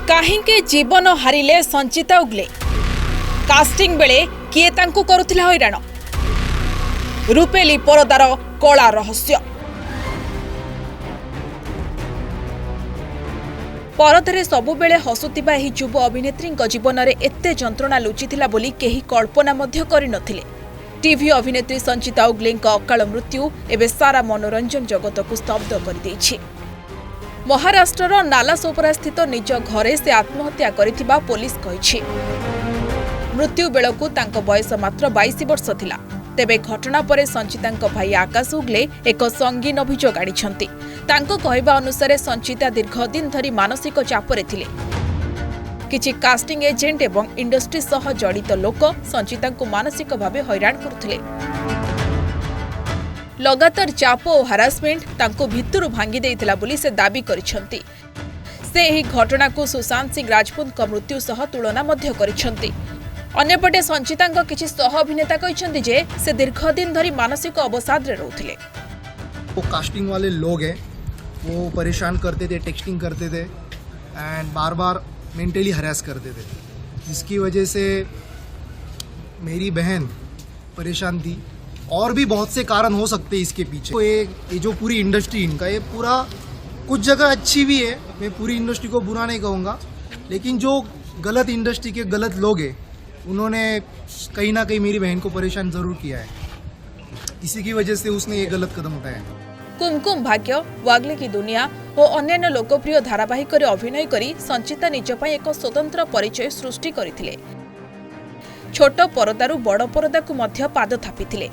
काहिंके जीवन हारिले संचिता उगले कास्टिंग बेले किए तांकु करुथिला हैरान रूपेली परदार कला रहस्य परदरे सबुबेले हसुतिबा एही युव अभिनेत्री जीवन में एते जंत्रणा लुचिथिला बोली केही कल्पना मध्य करिनथिले। टीवी अभिनेत्री संचिता उगले अकाल मृत्यु एबे सारा मनोरंजन जगत को स्तब्ध कर देछि। महाराष्ट्रर नालासोपरा स्थित निज घरे से आत्महत्या करिथिबा पुलिस कहिछि। मृत्यु बेलकु तांको बयस मात्र 22 वर्ष थिला। तेबे घटना परे संचिता भाई आकाश उगले एक संगीन अभियोग आनिछंती। तांको कहबा अनुसार संचिता दीर्घ दिन धरी मानसिक चापरे थिले। किछि कास्टिंग एजेंट एवं इंडस्ट्री सह जड़ित लोक संचिता को मानसिक भावे हैरान करुथिले। लगातार चाप और हारासमेंट तांको भितरु भांगी देइथिला बोली से दाबी करिसंती। से एही घटना को सुशांत सिंह राजपूत मृत्यु सह तुलना मध्य करिसंती। अन्यपटे संचिता किछि सह अभिनेता कहिसंती जे से दीर्घ दिन धरी मानसिक अवसाद रे रहउथिले। वो कास्टिंग वाले लोग हैं, वो परेशान करते थे, टेक्सटिंग करते थे and bar bar mentally harass करते थे, जिसकी वजह से मेरी बहन परेशान थी। और भी बहुत से कारण हो सकते हैं इसके पीछे। तो ये जो पूरी इंडस्ट्री इनका, ये पूरा कुछ जगह अच्छी भी है, मैं पूरी इंडस्ट्री को बुरा नहीं कहूँगा, लेकिन जो गलत इंडस्ट्री के गलत लोग हैं उन्होंने कहीं ना कहीं मेरी बहन को परेशान जरूर किया है। इसी की वजह से उसने ये गलत कदम उठाया। कुमकुम भाग्य, वागले की दुनिया और अन्य लोकप्रिय धारावाहिक अभिनय करी संचिता निज पई एक स्वतंत्र परिचय सृष्टि करथिले। छोट परदारु बड़ परदा को मध्य पाद थापिथिले।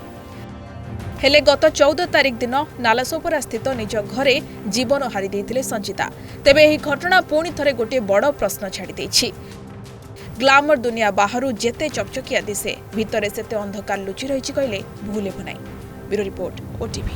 हेले गत 14 तारिख दिन नालासोपरा स्थित निज घरे जीवन हारी देइथिले संचिता। तेबे एही घटना पुणी थरे गोटे बड़ प्रश्न छाड़ी देछि। ग्लामर दुनिया बाहरु जेते चकचकिया दिसे, भितरे सेते अंधकार लुचि रहिछि कहले भूल हेब नाही। Bureau report, OTV.